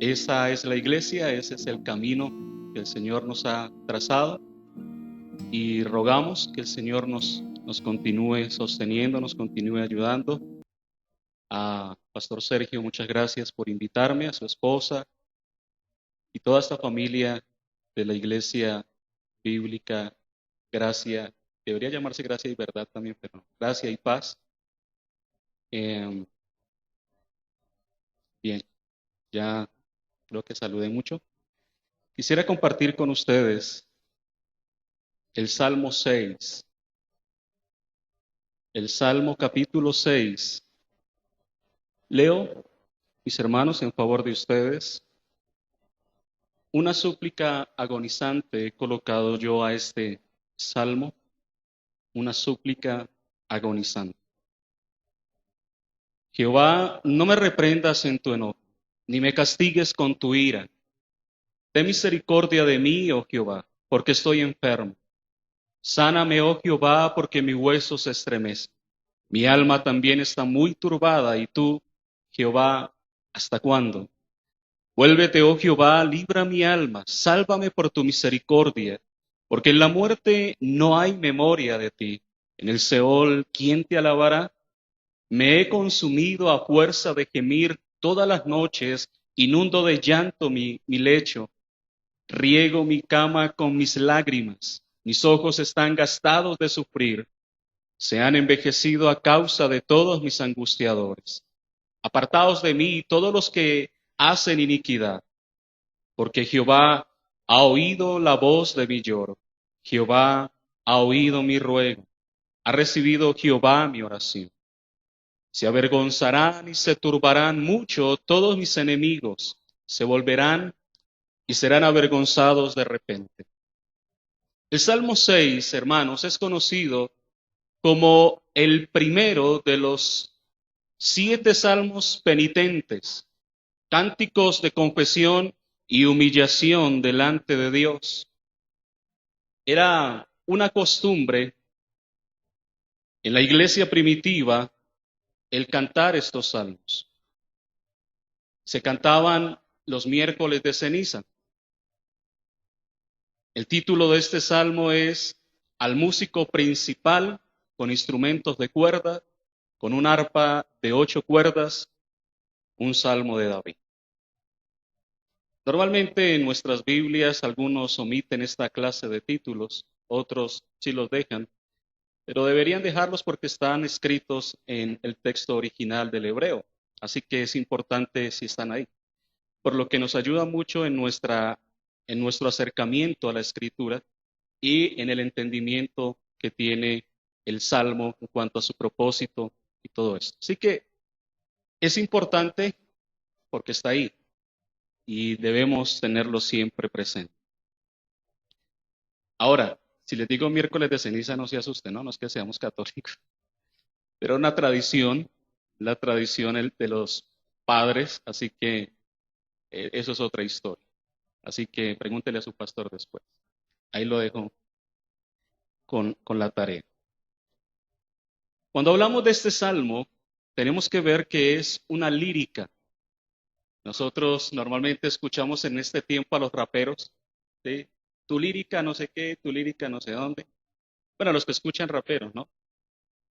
Esa es la iglesia, ese es el camino que el Señor nos ha trazado y rogamos que el Señor nos continúe sosteniendo, nos continúe ayudando. A Pastor Sergio, muchas gracias por invitarme, a su esposa y toda esta familia de la iglesia bíblica, Gracia, debería llamarse Gracia y Verdad también, pero no, Gracia y Paz. Eh, bien, ya creo que saludé mucho. Quisiera compartir con ustedes el Salmo 6, el Salmo capítulo 6. Leo, mis hermanos, en favor de ustedes, una súplica agonizante he colocado yo a este salmo, una súplica agonizante. Jehová, no me reprendas en tu enojo, ni me castigues con tu ira. Ten misericordia de mí, oh Jehová, porque estoy enfermo. Sáname, oh Jehová, porque mi hueso se estremece. Mi alma también está muy turbada, y tú, Jehová, ¿hasta cuándo? Vuélvete, oh Jehová, libra mi alma, sálvame por tu misericordia, porque en la muerte no hay memoria de ti. En el Seol, ¿quién te alabará? Me he consumido a fuerza de gemir todas las noches, inundo de llanto mi lecho, riego mi cama con mis lágrimas, mis ojos están gastados de sufrir, se han envejecido a causa de todos mis angustiadores. Apartaos de mí todos los que hacen iniquidad, porque Jehová ha oído la voz de mi lloro, Jehová ha oído mi ruego, ha recibido Jehová mi oración. Se avergonzarán y se turbarán mucho todos mis enemigos, se volverán y serán avergonzados de repente. El Salmo 6, hermanos, es conocido como el primero de los 7 salmos penitentes, cánticos de confesión y humillación delante de Dios. Era una costumbre en la iglesia primitiva el cantar estos salmos. Se cantaban los miércoles de ceniza. El título de este salmo es Al músico principal con instrumentos de cuerda, con un arpa de 8 cuerdas, un salmo de David. Normalmente en nuestras Biblias algunos omiten esta clase de títulos, otros sí los dejan, pero deberían dejarlos porque están escritos en el texto original del hebreo, así que es importante si están ahí, por lo que nos ayuda mucho en nuestro acercamiento a la escritura y en el entendimiento que tiene el salmo en cuanto a su propósito y todo esto. Así que es importante porque está ahí y debemos tenerlo siempre presente. Ahora, si les digo miércoles de ceniza, no se asusten, no es que seamos católicos, pero una tradición, la tradición de los padres, así que eso es otra historia. Así que pregúntele a su pastor después. Ahí lo dejo con la tarea. Cuando hablamos de este salmo, tenemos que ver que es una lírica. Nosotros normalmente escuchamos en este tiempo a los raperos, ¿sí? Tu lírica no sé qué, tu lírica no sé dónde. Bueno, los que escuchan raperos, ¿no?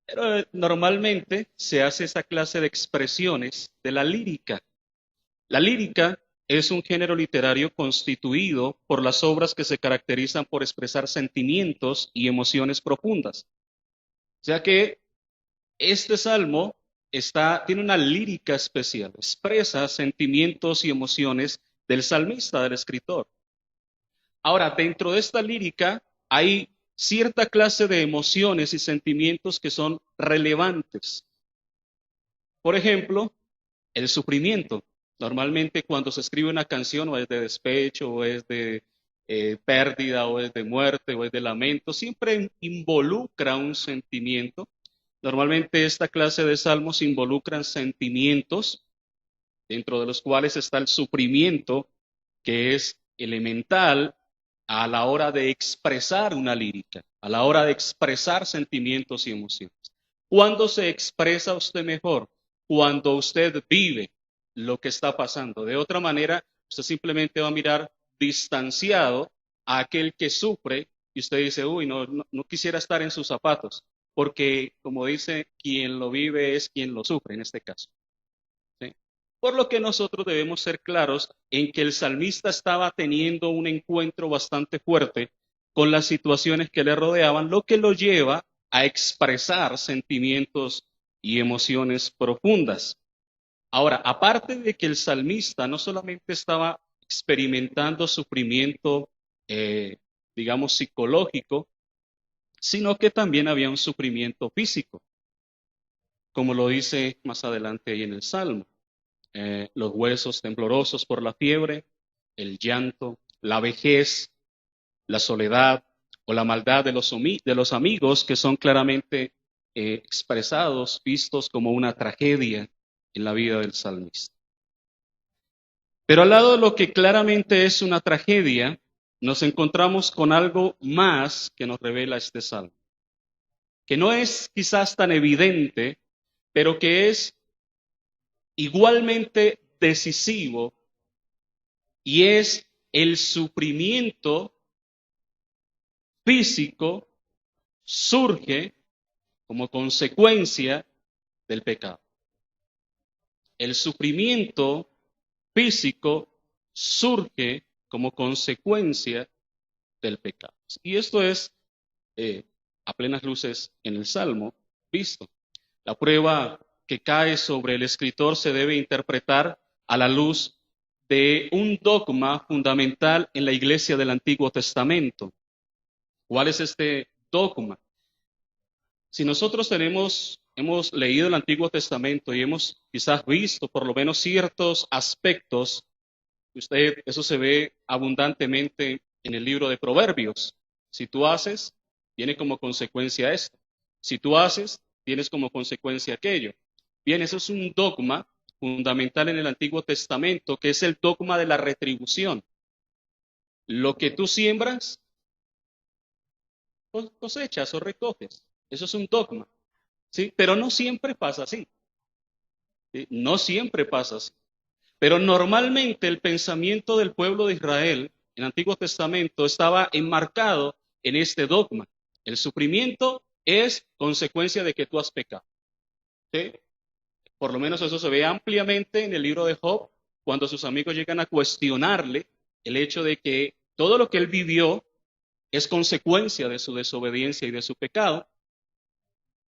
Pero normalmente se hace esa clase de expresiones de la lírica. La lírica es un género literario constituido por las obras que se caracterizan por expresar sentimientos y emociones profundas. O sea que este salmo tiene una lírica especial, expresa sentimientos y emociones del salmista, del escritor. Ahora, dentro de esta lírica hay cierta clase de emociones y sentimientos que son relevantes. Por ejemplo, el sufrimiento. Normalmente cuando se escribe una canción o es de despecho o es de pérdida o es de muerte o es de lamento, siempre involucra un sentimiento. Normalmente esta clase de salmos involucran sentimientos, dentro de los cuales está el sufrimiento, que es elemental a la hora de expresar una lírica, a la hora de expresar sentimientos y emociones. ¿Cuándo se expresa usted mejor? Cuando usted vive lo que está pasando. De otra manera, Usted simplemente va a mirar distanciado a aquel que sufre y usted dice, uy, no quisiera estar en sus zapatos, porque como dice, quien lo vive es quien lo sufre en este caso. ¿Sí? Por lo que nosotros debemos ser claros en que el salmista estaba teniendo un encuentro bastante fuerte con las situaciones que le rodeaban, lo que lo lleva a expresar sentimientos y emociones profundas. Ahora, aparte de que el salmista no solamente estaba experimentando sufrimiento, eh, digamos, psicológico, sino que también había un sufrimiento físico, como lo dice más adelante ahí en el Salmo. Los huesos temblorosos por la fiebre, el llanto, la vejez, la soledad o la maldad de los amigos que son claramente expresados, vistos como una tragedia en la vida del salmista. Pero al lado de lo que claramente es una tragedia, nos encontramos con algo más que nos revela este salmo, que no es quizás tan evidente, pero que es igualmente decisivo y es el sufrimiento físico surge como consecuencia del pecado. El sufrimiento físico surge como consecuencia del pecado. Y esto es a plenas luces en el Salmo visto. La prueba que cae sobre el escritor se debe interpretar a la luz de un dogma fundamental en la iglesia del Antiguo Testamento. ¿Cuál es este dogma? Si nosotros hemos leído el Antiguo Testamento y hemos quizás visto por lo menos ciertos aspectos, eso se ve abundantemente en el libro de Proverbios. Si tú haces, viene como consecuencia esto. Si tú haces, tienes como consecuencia aquello. Bien, eso es un dogma fundamental en el Antiguo Testamento, que es el dogma de la retribución. Lo que tú siembras, cosechas o recoges. Eso es un dogma, ¿sí? Pero no siempre pasa así, ¿sí? No siempre pasa así. Pero normalmente el pensamiento del pueblo de Israel en el Antiguo Testamento estaba enmarcado en este dogma. El sufrimiento es consecuencia de que tú has pecado, ¿sí? Por lo menos eso se ve ampliamente en el libro de Job, cuando sus amigos llegan a cuestionarle el hecho de que todo lo que él vivió es consecuencia de su desobediencia y de su pecado,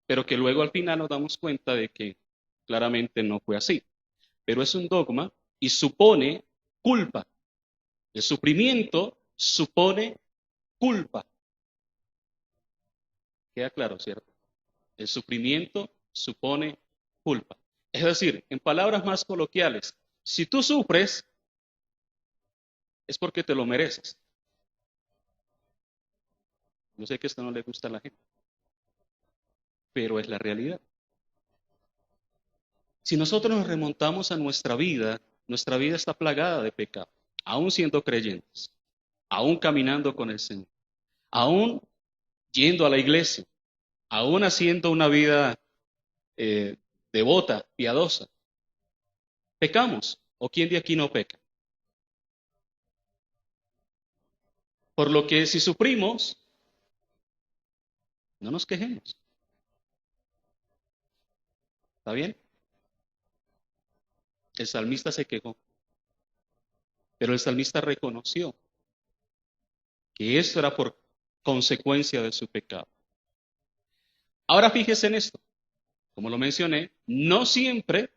pero que luego al final nos damos cuenta de que claramente no fue así. Pero es un dogma y supone culpa. El sufrimiento supone culpa. Queda claro, ¿cierto? El sufrimiento supone culpa. Es decir, en palabras más coloquiales, si tú sufres, es porque te lo mereces. Yo sé que esto no le gusta a la gente, pero es la realidad. Si nosotros nos remontamos a nuestra vida está plagada de pecado, aún siendo creyentes, aún caminando con el Señor, aún yendo a la iglesia, aún haciendo una vida devota, piadosa. Pecamos, o quién de aquí no peca. Por lo que si sufrimos, no nos quejemos. ¿Está bien? El salmista se quejó, pero el salmista reconoció que esto era por consecuencia de su pecado. Ahora fíjese en esto. Como lo mencioné, no siempre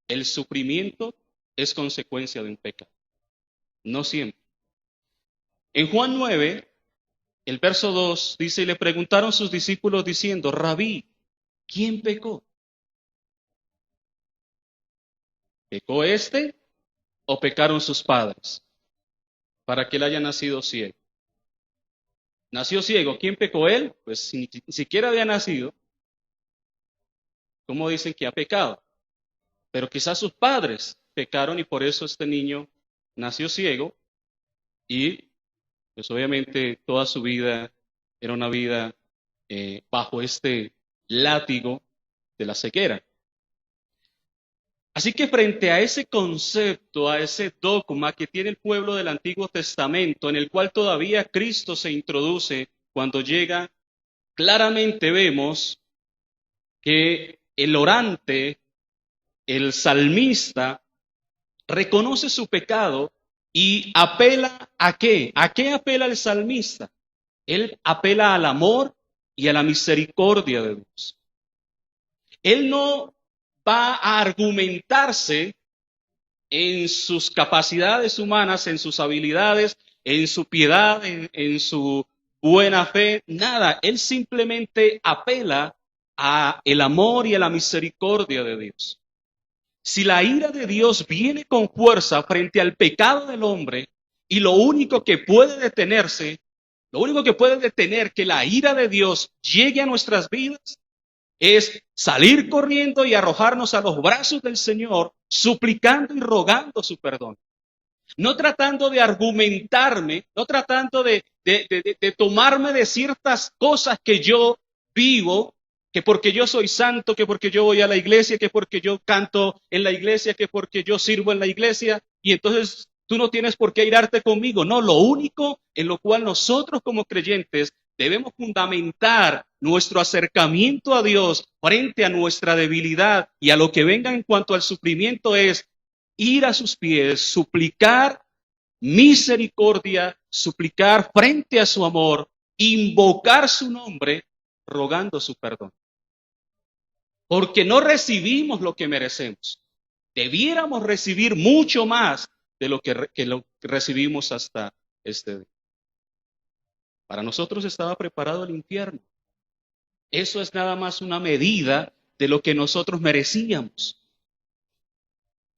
el sufrimiento es consecuencia de un pecado. No siempre. En Juan 9, el verso 2 dice, y le preguntaron sus discípulos diciendo, Rabí, ¿quién pecó? ¿Pecó este o pecaron sus padres para que él haya nacido ciego? Nació ciego, ¿quién pecó él? Pues si ni siquiera había nacido, ¿cómo dicen que ha pecado? Pero quizás sus padres pecaron y por eso este niño nació ciego y pues obviamente toda su vida era una vida bajo este látigo de la ceguera. Así que frente a ese concepto, a ese dogma que tiene el pueblo del Antiguo Testamento, en el cual todavía Cristo se introduce cuando llega, claramente vemos que el orante, el salmista, reconoce su pecado y apela ¿a qué? ¿A qué apela el salmista? Él apela al amor y a la misericordia de Dios. Él no va a argumentarse en sus capacidades humanas, en sus habilidades, en su piedad, en su buena fe, nada. Él simplemente apela a el amor y a la misericordia de Dios. Si la ira de Dios viene con fuerza frente al pecado del hombre y lo único que puede detenerse, lo único que puede detener que la ira de Dios llegue a nuestras vidas es salir corriendo y arrojarnos a los brazos del Señor, suplicando y rogando su perdón. No tratando de argumentarme, no tratando de tomarme de ciertas cosas que yo vivo, que porque yo soy santo, que porque yo voy a la iglesia, que porque yo canto en la iglesia, que porque yo sirvo en la iglesia, y entonces tú no tienes por qué irarte conmigo. No, lo único en lo cual nosotros como creyentes debemos fundamentar nuestro acercamiento a Dios frente a nuestra debilidad y a lo que venga en cuanto al sufrimiento es ir a sus pies, suplicar misericordia, suplicar frente a su amor, invocar su nombre, rogando su perdón. Porque no recibimos lo que merecemos. Debiéramos recibir mucho más de lo que recibimos hasta este día. Para nosotros estaba preparado el infierno. Eso es nada más una medida de lo que nosotros merecíamos.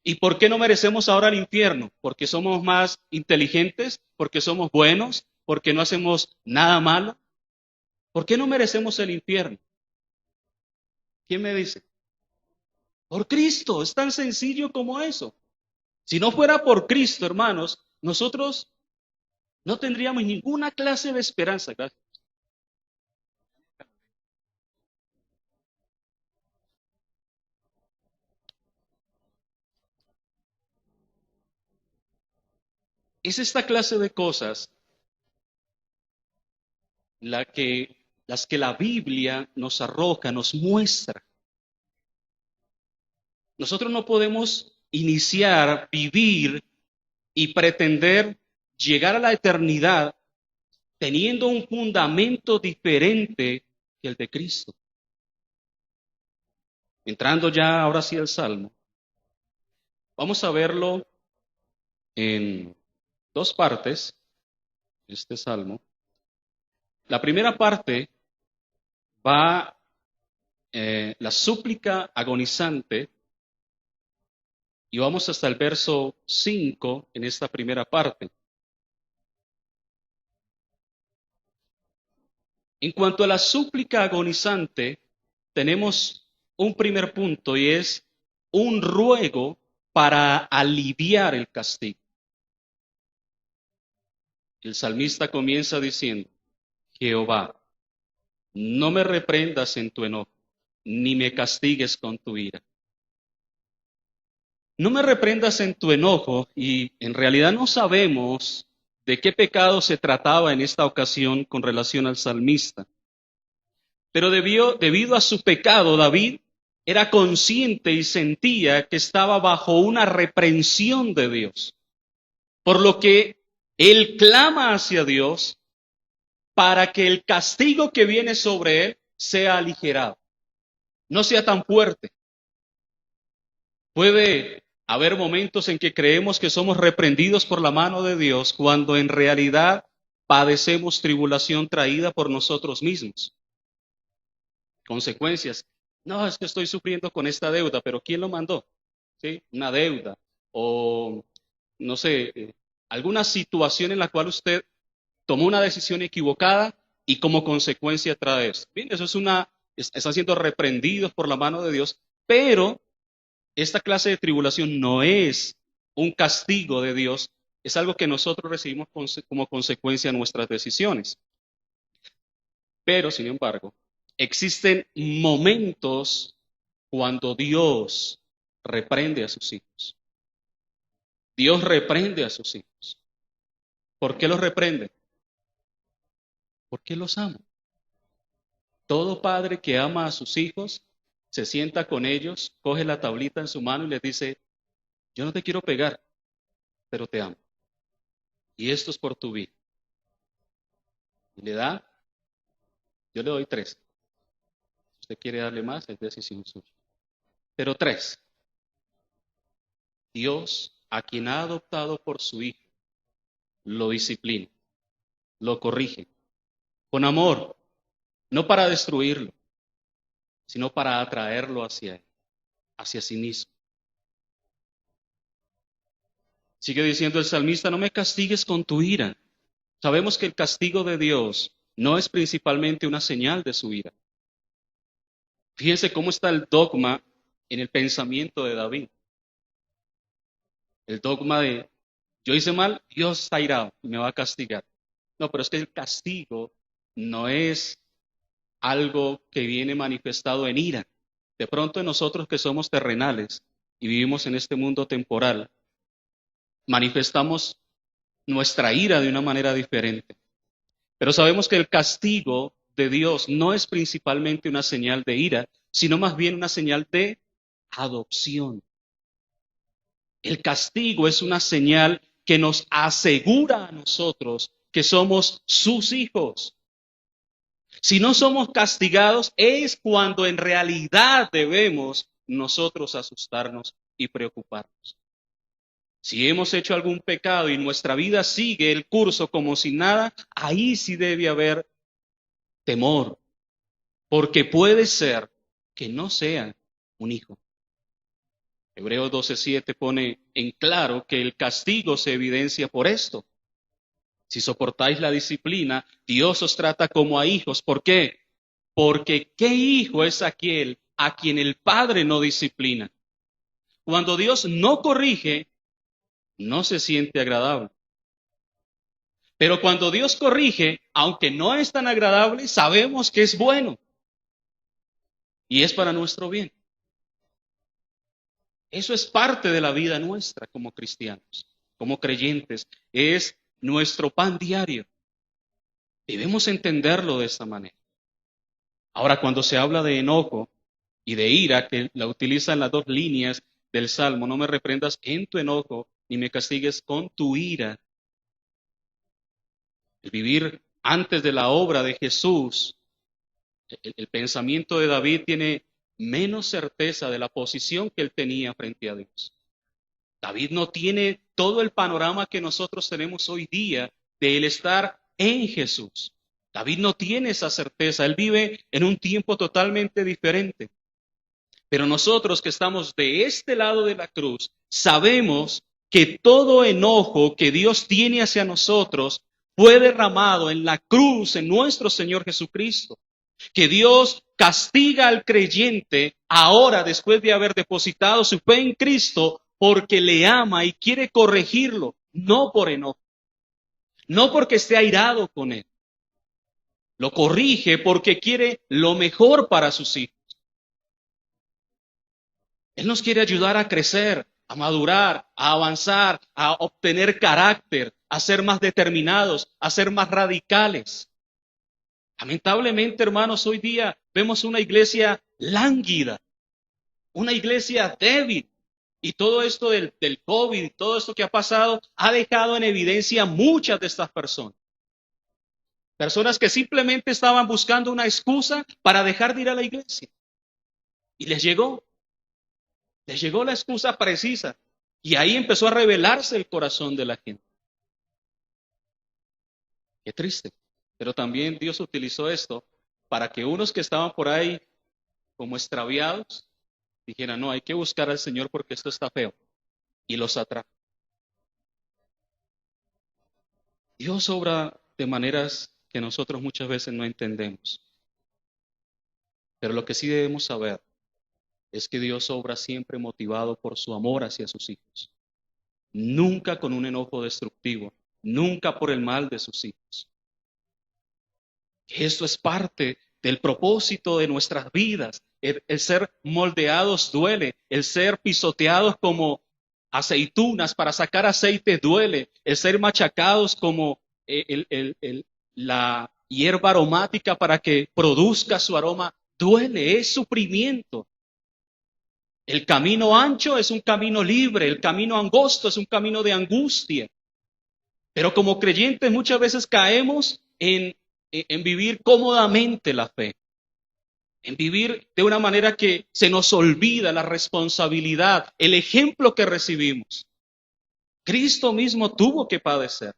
¿Y por qué no merecemos ahora el infierno? ¿Porque somos más inteligentes? ¿Porque somos buenos? ¿Porque no hacemos nada malo? ¿Por qué no merecemos el infierno? ¿Quién me dice? Por Cristo, es tan sencillo como eso. Si no fuera por Cristo, hermanos, nosotros no tendríamos ninguna clase de esperanza. Gracias. Es esta clase de cosas las que la Biblia nos arroja, nos muestra. Nosotros no podemos iniciar, vivir y pretender llegar a la eternidad teniendo un fundamento diferente que el de Cristo. Entrando ya ahora sí al Salmo, vamos a verlo en dos partes, este Salmo. La primera parte va la súplica agonizante y vamos hasta el verso 5 en esta primera parte. En cuanto a la súplica agonizante, tenemos un primer punto y es un ruego para aliviar el castigo. El salmista comienza diciendo, Jehová, no me reprendas en tu enojo, ni me castigues con tu ira. No me reprendas en tu enojo y en realidad no sabemos de qué pecado se trataba en esta ocasión con relación al salmista. Pero debido a su pecado, David era consciente y sentía que estaba bajo una reprensión de Dios. Por lo que él clama hacia Dios para que el castigo que viene sobre él sea aligerado, no sea tan fuerte. Puede haber momentos en que creemos que somos reprendidos por la mano de Dios cuando en realidad padecemos tribulación traída por nosotros mismos. Consecuencias. No, es que estoy sufriendo con esta deuda, pero ¿quién lo mandó? ¿Sí? Una deuda o, no sé, alguna situación en la cual usted tomó una decisión equivocada y como consecuencia trae eso. Bien, eso están siendo reprendidos por la mano de Dios, pero esta clase de tribulación no es un castigo de Dios, es algo que nosotros recibimos como consecuencia de nuestras decisiones. Pero, sin embargo, existen momentos cuando Dios reprende a sus hijos. Dios reprende a sus hijos. ¿Por qué los reprende? Porque los ama. Todo padre que ama a sus hijos se sienta con ellos, coge la tablita en su mano y les dice, yo no te quiero pegar, pero te amo. Y esto es por tu vida. Y le da, yo le doy 3. Si usted quiere darle más, es decisión suya. Pero 3. Dios, a quien ha adoptado por su hijo, lo disciplina, lo corrige, con amor, no para destruirlo, sino para atraerlo hacia él, hacia sí mismo. Sigue diciendo el salmista, no me castigues con tu ira. Sabemos que el castigo de Dios no es principalmente una señal de su ira. Fíjense cómo está el dogma en el pensamiento de David. El dogma de, yo hice mal, Dios está irado y me va a castigar. No, pero es que el castigo no es algo que viene manifestado en ira. De pronto nosotros que somos terrenales y vivimos en este mundo temporal, manifestamos nuestra ira de una manera diferente. Pero sabemos que el castigo de Dios no es principalmente una señal de ira, sino más bien una señal de adopción. El castigo es una señal que nos asegura a nosotros que somos sus hijos. Si no somos castigados es cuando en realidad debemos nosotros asustarnos y preocuparnos. Si hemos hecho algún pecado y nuestra vida sigue el curso como si nada, ahí sí debe haber temor, porque puede ser que no sea un hijo. Hebreos 12:7 pone en claro que el castigo se evidencia por esto. Si soportáis la disciplina, Dios os trata como a hijos. ¿Por qué? Porque ¿qué hijo es aquel a quien el Padre no disciplina? Cuando Dios no corrige, no se siente agradable. Pero cuando Dios corrige, aunque no es tan agradable, sabemos que es bueno. Y es para nuestro bien. Eso es parte de la vida nuestra como cristianos, como creyentes. Es nuestro pan diario. Debemos entenderlo de esta manera. Ahora, cuando se habla de enojo y de ira, que la utilizan las 2 líneas del Salmo, no me reprendas en tu enojo, ni me castigues con tu ira. El vivir antes de la obra de Jesús, el pensamiento de David tiene menos certeza de la posición que él tenía frente a Dios. David no tiene todo el panorama que nosotros tenemos hoy día de él estar en Jesús. David no tiene esa certeza, él vive en un tiempo totalmente diferente. Pero nosotros que estamos de este lado de la cruz, sabemos que todo enojo que Dios tiene hacia nosotros fue derramado en la cruz, en nuestro Señor Jesucristo. Que Dios castiga al creyente ahora después de haber depositado su fe en Cristo porque le ama y quiere corregirlo, no por enojo, no porque esté airado con él. Lo corrige porque quiere lo mejor para sus hijos. Él nos quiere ayudar a crecer, a madurar, a avanzar, a obtener carácter, a ser más determinados, a ser más radicales. Lamentablemente, hermanos, hoy día vemos una iglesia lánguida, una iglesia débil. Y todo esto del COVID, todo esto que ha pasado, ha dejado en evidencia muchas de estas personas. Personas que simplemente estaban buscando una excusa para dejar de ir a la iglesia. Y les llegó la excusa precisa. Y ahí empezó a revelarse el corazón de la gente. Qué triste. Pero también Dios utilizó esto para que unos que estaban por ahí como extraviados dijeran, no, hay que buscar al Señor porque esto está feo. Y los atrajo. Dios obra de maneras que nosotros muchas veces no entendemos. Pero lo que sí debemos saber es que Dios obra siempre motivado por su amor hacia sus hijos. Nunca con un enojo destructivo, nunca por el mal de sus hijos. Esto es parte del propósito de nuestras vidas, el ser moldeados duele, el ser pisoteados como aceitunas para sacar aceite duele, el ser machacados como la hierba aromática para que produzca su aroma duele, es sufrimiento. El camino ancho es un camino libre, el camino angosto es un camino de angustia. Pero como creyentes muchas veces caemos en vivir cómodamente la fe, en vivir de una manera que se nos olvida la responsabilidad, el ejemplo que recibimos. Cristo mismo tuvo que padecer,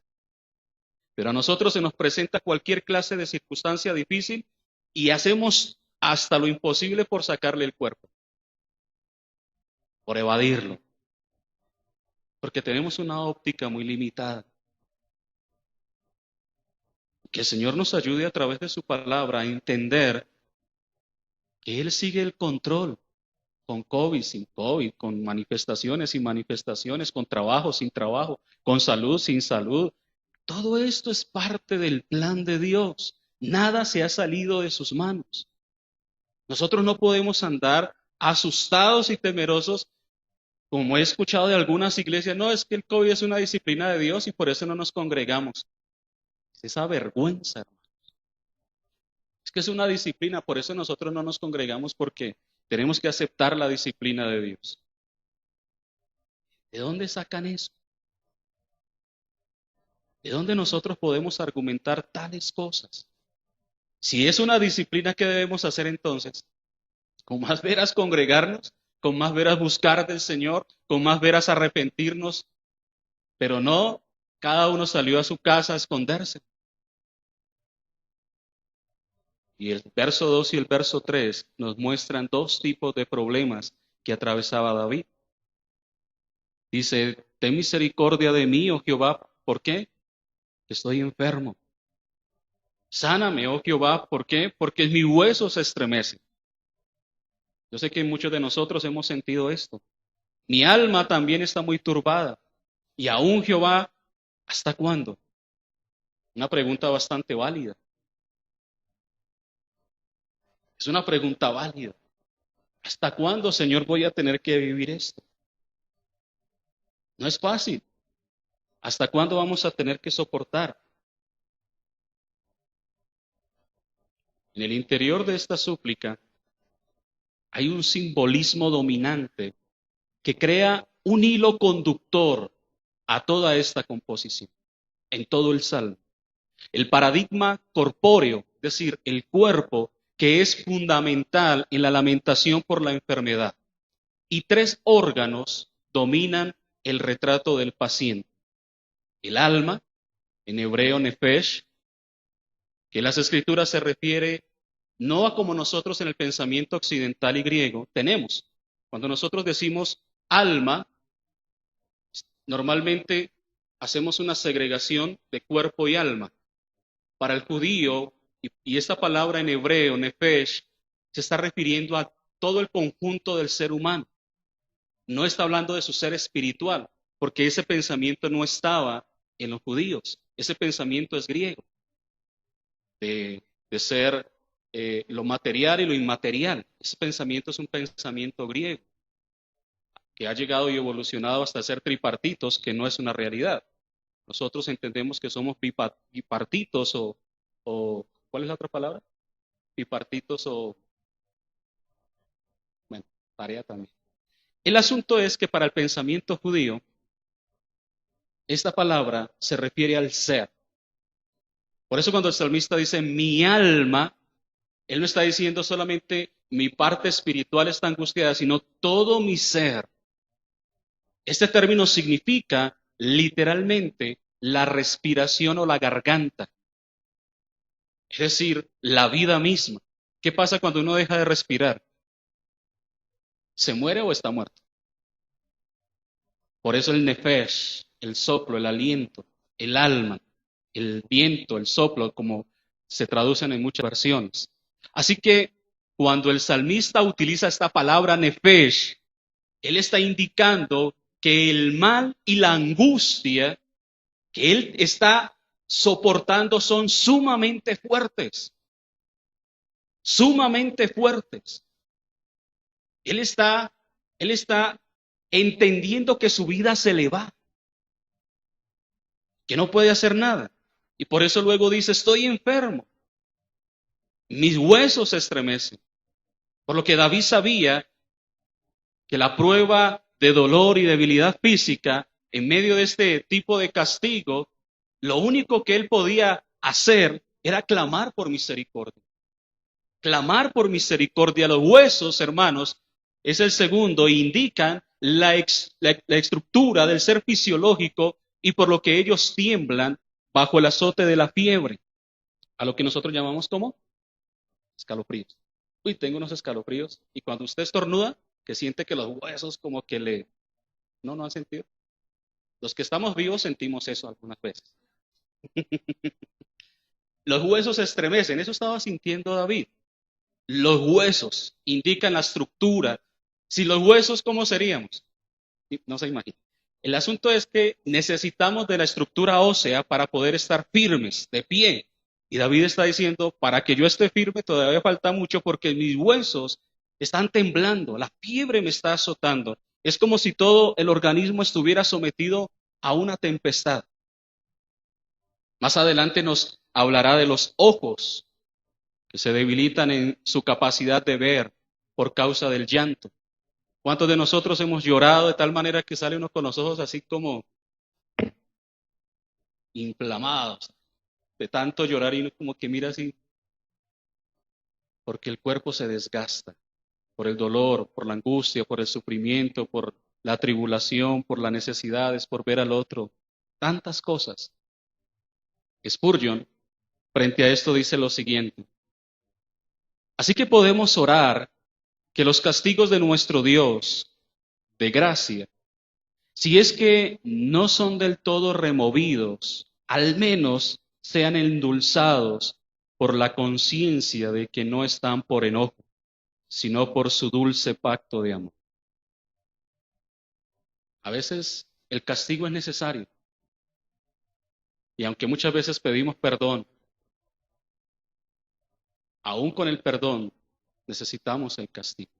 pero a nosotros se nos presenta cualquier clase de circunstancia difícil y hacemos hasta lo imposible por sacarle el cuerpo, por evadirlo, porque tenemos una óptica muy limitada. Que el Señor nos ayude a través de su palabra a entender que Él sigue el control, con COVID, sin COVID, con manifestaciones, sin manifestaciones, con trabajo, sin trabajo, con salud, sin salud. Todo esto es parte del plan de Dios. Nada se ha salido de sus manos. Nosotros no podemos andar asustados y temerosos, como he escuchado de algunas iglesias. No, es que el COVID es una disciplina de Dios y por eso no nos congregamos. Es esa vergüenza, hermano. Es que es una disciplina, por eso nosotros no nos congregamos, porque tenemos que aceptar la disciplina de Dios. ¿De dónde sacan eso? ¿De dónde nosotros podemos argumentar tales cosas? Si es una disciplina, ¿qué debemos hacer entonces? Con más veras congregarnos, con más veras buscar del Señor, con más veras arrepentirnos, pero no cada uno salió a su casa a esconderse. Y el verso 2 y el verso 3 nos muestran dos tipos de problemas que atravesaba David. Dice, ten misericordia de mí, oh Jehová. ¿Por qué? Estoy enfermo. Sáname, oh Jehová. ¿Por qué? Porque mi hueso se estremece. Yo sé que muchos de nosotros hemos sentido esto. Mi alma también está muy turbada. Y aún Jehová, ¿hasta cuándo? Una pregunta bastante válida. Es una pregunta válida. ¿Hasta cuándo, Señor, voy a tener que vivir esto? No es fácil. ¿Hasta cuándo vamos a tener que soportar? En el interior de esta súplica hay un simbolismo dominante que crea un hilo conductor a toda esta composición, en todo el salmo. El paradigma corpóreo, es decir, el cuerpo, que es fundamental en la lamentación por la enfermedad. Y tres órganos dominan el retrato del paciente. El alma, en hebreo nefesh, que en las escrituras se refiere no a como nosotros en el pensamiento occidental y griego tenemos. Cuando nosotros decimos alma, normalmente hacemos una segregación de cuerpo y alma. Para el judío, y esta palabra en hebreo, nefesh, se está refiriendo a todo el conjunto del ser humano. No está hablando de su ser espiritual, porque ese pensamiento no estaba en los judíos. Ese pensamiento es griego, de ser lo material y lo inmaterial. Ese pensamiento es un pensamiento griego, que ha llegado y evolucionado hasta ser tripartitos, que no es una realidad. Nosotros entendemos que somos bipartitos o ¿cuál es la otra palabra? Bipartitos o, bueno, tarea también. El asunto es que para el pensamiento judío, esta palabra se refiere al ser. Por eso cuando el salmista dice mi alma, él no está diciendo solamente mi parte espiritual está angustiada, sino todo mi ser. Este término significa literalmente la respiración o la garganta. Es decir, la vida misma. ¿Qué pasa cuando uno deja de respirar? ¿Se muere o está muerto? Por eso el nefesh, el soplo, el aliento, el alma, el viento, el soplo, como se traducen en muchas versiones. Así que cuando el salmista utiliza esta palabra nefesh, él está indicando que el mal y la angustia que él está soportando son sumamente fuertes. Sumamente fuertes. Él está, él está entendiendo que su vida se le va, que no puede hacer nada. Y por eso luego dice, estoy enfermo, mis huesos se estremecen. Por lo que David sabía que la prueba de dolor y debilidad física, en medio de este tipo de castigo, lo único que él podía hacer era clamar por misericordia. Clamar por misericordia. Los huesos, hermanos, es el segundo, indican la estructura del ser fisiológico y por lo que ellos tiemblan bajo el azote de la fiebre, a lo que nosotros llamamos como escalofríos. Uy, tengo unos escalofríos. Y cuando usted estornuda, que siente que los huesos como que le... No han sentido. Los que estamos vivos sentimos eso algunas veces. Los huesos se estremecen, eso estaba sintiendo David. Los huesos indican la estructura. Si los huesos, ¿cómo seríamos? No se imagina. El asunto es que necesitamos de la estructura ósea para poder estar firmes, de pie. Y David está diciendo, para que yo esté firme todavía falta mucho porque mis huesos están temblando, la fiebre me está azotando. Es como si todo el organismo estuviera sometido a una tempestad. Más adelante nos hablará de los ojos que se debilitan en su capacidad de ver por causa del llanto. ¿Cuántos de nosotros hemos llorado de tal manera que sale uno con los ojos así como inflamados, de tanto llorar y uno como que mira así? Porque el cuerpo se desgasta por el dolor, por la angustia, por el sufrimiento, por la tribulación, por las necesidades, por ver al otro, tantas cosas. Spurgeon, frente a esto, dice lo siguiente: así que podemos orar que los castigos de nuestro Dios de gracia, si es que no son del todo removidos, al menos sean endulzados por la conciencia de que no están por enojo, sino por su dulce pacto de amor. A veces el castigo es necesario, y aunque muchas veces pedimos perdón, aún con el perdón necesitamos el castigo.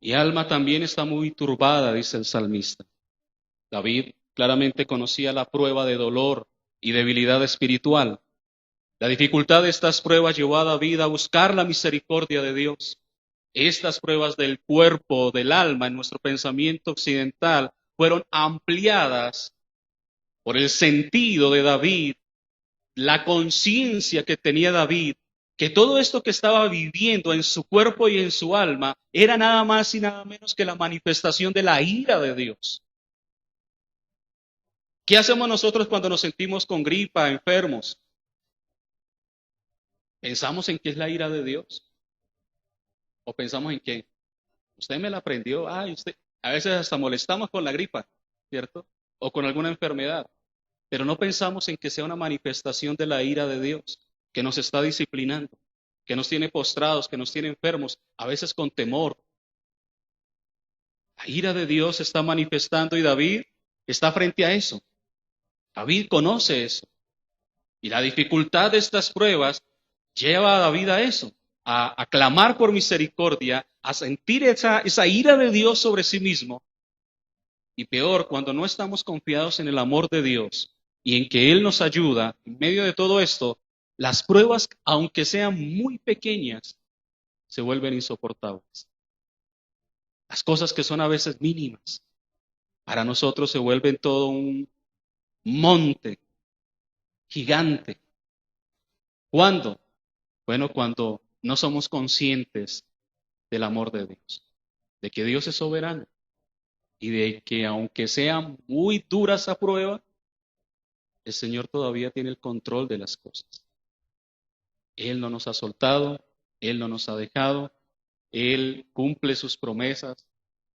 Mi alma también está muy turbada, dice el salmista. David claramente conocía la prueba de dolor y debilidad espiritual. La dificultad de estas pruebas llevó a David a buscar la misericordia de Dios. Estas pruebas del cuerpo, del alma, en nuestro pensamiento occidental, fueron ampliadas por el sentido de David, la conciencia que tenía David, que todo esto que estaba viviendo en su cuerpo y en su alma era nada más y nada menos que la manifestación de la ira de Dios. ¿Qué hacemos nosotros cuando nos sentimos con gripa, enfermos? ¿Pensamos en qué es la ira de Dios? ¿O pensamos en qué? Usted me la aprendió, ay, usted, a veces hasta molestamos con la gripa, ¿cierto? O con alguna enfermedad, pero no pensamos en que sea una manifestación de la ira de Dios, que nos está disciplinando, que nos tiene postrados, que nos tiene enfermos, a veces con temor. La ira de Dios se está manifestando y David está frente a eso. David conoce eso. Y la dificultad de estas pruebas lleva a David a eso, a clamar por misericordia, a sentir esa ira de Dios sobre sí mismo. Y peor, cuando no estamos confiados en el amor de Dios y en que Él nos ayuda, en medio de todo esto, las pruebas, aunque sean muy pequeñas, se vuelven insoportables. Las cosas que son a veces mínimas, para nosotros se vuelven todo un monte gigante. ¿Cuándo? Bueno, cuando no somos conscientes del amor de Dios, de que Dios es soberano y de que aunque sea muy dura esa prueba, el Señor todavía tiene el control de las cosas. Él no nos ha soltado, Él no nos ha dejado, Él cumple sus promesas,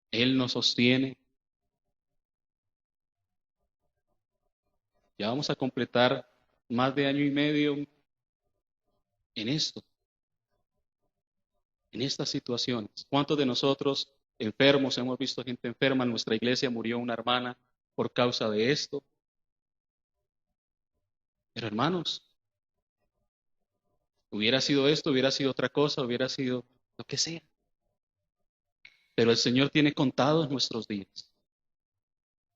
Él nos sostiene. Ya vamos a completar más de año y medio en esto, en estas situaciones. ¿Cuántos de nosotros enfermos, hemos visto gente enferma? En nuestra iglesia murió una hermana por causa de esto. Pero hermanos, hubiera sido esto, hubiera sido otra cosa, hubiera sido lo que sea. Pero el Señor tiene contados nuestros días.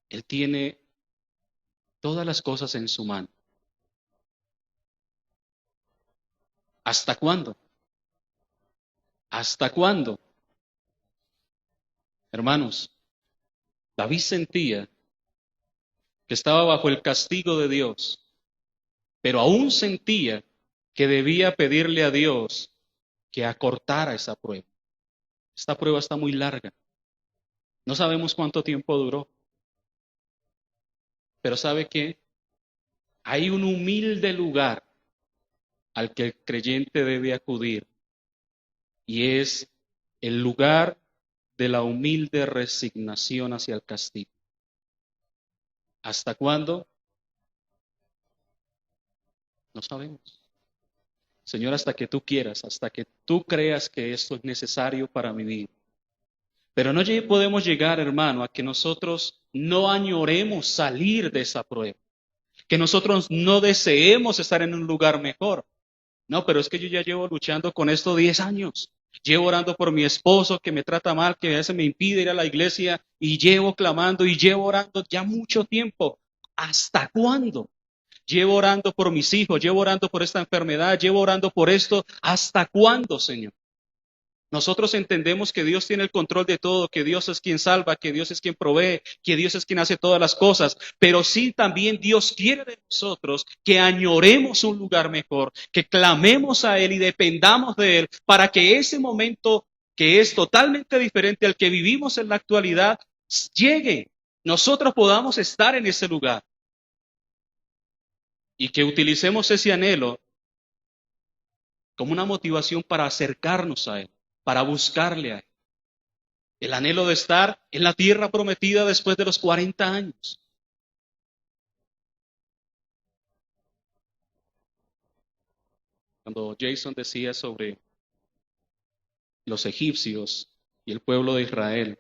Él tiene todas las cosas en su mano. ¿Hasta cuándo? ¿Hasta cuándo? Hermanos, David sentía que estaba bajo el castigo de Dios, pero aún sentía que debía pedirle a Dios que acortara esa prueba. Esta prueba está muy larga. No sabemos cuánto tiempo duró. Pero ¿sabe qué? Hay un humilde lugar al que el creyente debe acudir, y es el lugar de la humilde resignación hacia el castigo. ¿Hasta cuándo? No sabemos. Señor, hasta que tú quieras, hasta que tú creas que esto es necesario para mi vida. Pero no podemos llegar, hermano, a que nosotros no añoremos salir de esa prueba, que nosotros no deseemos estar en un lugar mejor. No, pero es que yo ya llevo luchando con esto 10 años. Llevo orando por mi esposo que me trata mal, que a veces me impide ir a la iglesia, y llevo clamando y llevo orando ya mucho tiempo. ¿Hasta cuándo? Llevo orando por mis hijos, llevo orando por esta enfermedad, llevo orando por esto. ¿Hasta cuándo, Señor? Nosotros entendemos que Dios tiene el control de todo, que Dios es quien salva, que Dios es quien provee, que Dios es quien hace todas las cosas, pero sí también Dios quiere de nosotros que añoremos un lugar mejor, que clamemos a Él y dependamos de Él para que ese momento que es totalmente diferente al que vivimos en la actualidad llegue, nosotros podamos estar en ese lugar y que utilicemos ese anhelo como una motivación para acercarnos a Él, para buscarle a Él. El anhelo de estar en la tierra prometida después de los 40 años. Cuando Jason decía sobre los egipcios y el pueblo de Israel,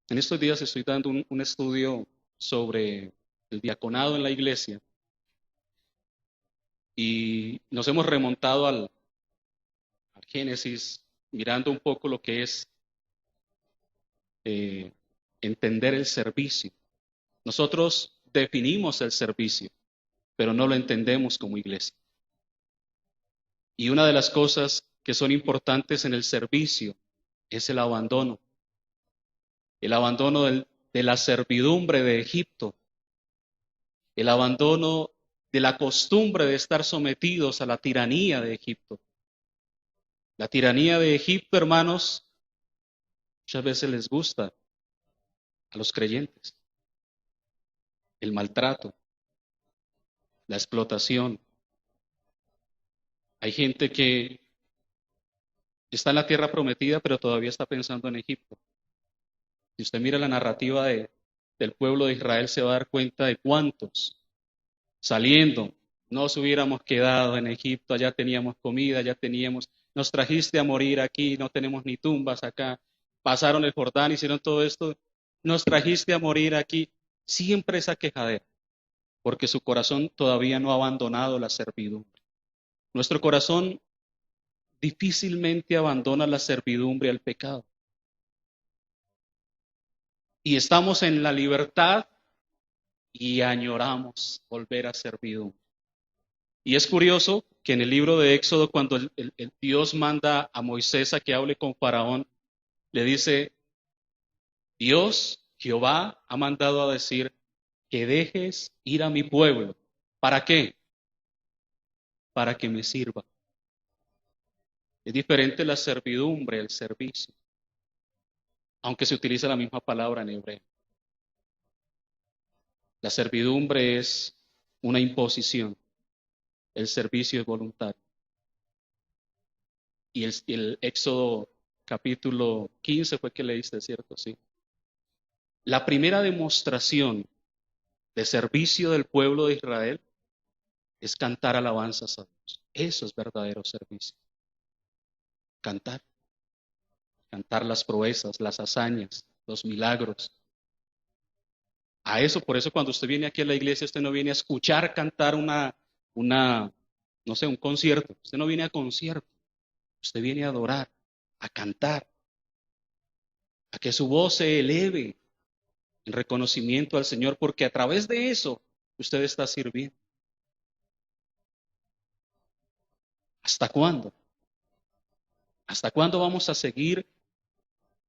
en estos días estoy dando un estudio sobre el diaconado en la iglesia y nos hemos remontado al Génesis, mirando un poco lo que es eh, entender el servicio. Nosotros definimos el servicio, pero no lo entendemos como iglesia. Y una de las cosas que son importantes en el servicio es el abandono de la servidumbre de Egipto, el abandono de la costumbre de estar sometidos a la tiranía de Egipto. La tiranía de Egipto, hermanos, muchas veces les gusta a los creyentes. El maltrato, la explotación. Hay gente que está en la tierra prometida, pero todavía está pensando en Egipto. Si usted mira la narrativa del pueblo de Israel, se va a dar cuenta de cuántos saliendo nos hubiéramos quedado en Egipto, allá teníamos comida, nos trajiste a morir aquí, no tenemos ni tumbas acá, pasaron el Jordán, hicieron todo esto, nos trajiste a morir aquí. Siempre esa quejadera, porque su corazón todavía no ha abandonado la servidumbre. Nuestro corazón difícilmente abandona la servidumbre al pecado. Y estamos en la libertad y añoramos volver a servidumbre. Y es curioso que en el libro de Éxodo, cuando el Dios manda a Moisés a que hable con Faraón, le dice, Dios, Jehová, ha mandado a decir que dejes ir a mi pueblo. ¿Para qué? Para que me sirva. Es diferente la servidumbre, el servicio, aunque se utiliza la misma palabra en hebreo. La servidumbre es una imposición, el servicio es voluntario. Y el Éxodo capítulo 15 fue que leíste, ¿cierto? Sí. La primera demostración de servicio del pueblo de Israel es cantar alabanzas a Dios. Eso es verdadero servicio. Cantar. Cantar las proezas, las hazañas, los milagros. A eso, por eso cuando usted viene aquí a la iglesia, usted no viene a escuchar cantar no sé, un concierto. Usted no viene a concierto. Usted viene a adorar, a cantar. a que su voz se eleve en reconocimiento al Señor, porque a través de eso usted está sirviendo. ¿Hasta cuándo? ¿Hasta cuándo vamos a seguir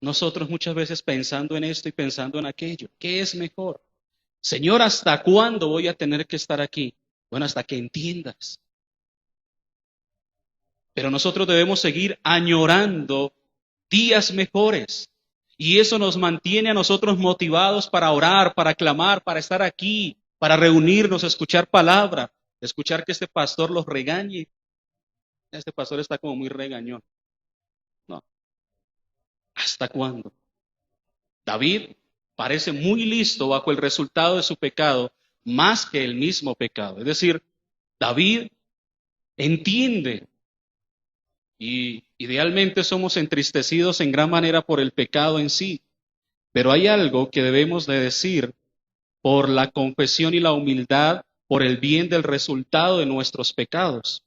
nosotros muchas veces pensando en esto y pensando en aquello? ¿Qué es mejor? Señor, ¿hasta cuándo voy a tener que estar aquí? Bueno, hasta que entiendas. Pero nosotros debemos seguir añorando días mejores. Y eso nos mantiene a nosotros motivados para orar, para clamar, para estar aquí, para reunirnos, escuchar palabra, escuchar que este pastor los regañe. Este pastor está como muy regañón. No, ¿hasta cuándo? David parece muy listo bajo el resultado de su pecado, más que el mismo pecado. Es decir, David entiende y idealmente somos entristecidos en gran manera por el pecado en sí, pero hay algo que debemos de decir por la confesión y la humildad, por el bien del resultado de nuestros pecados.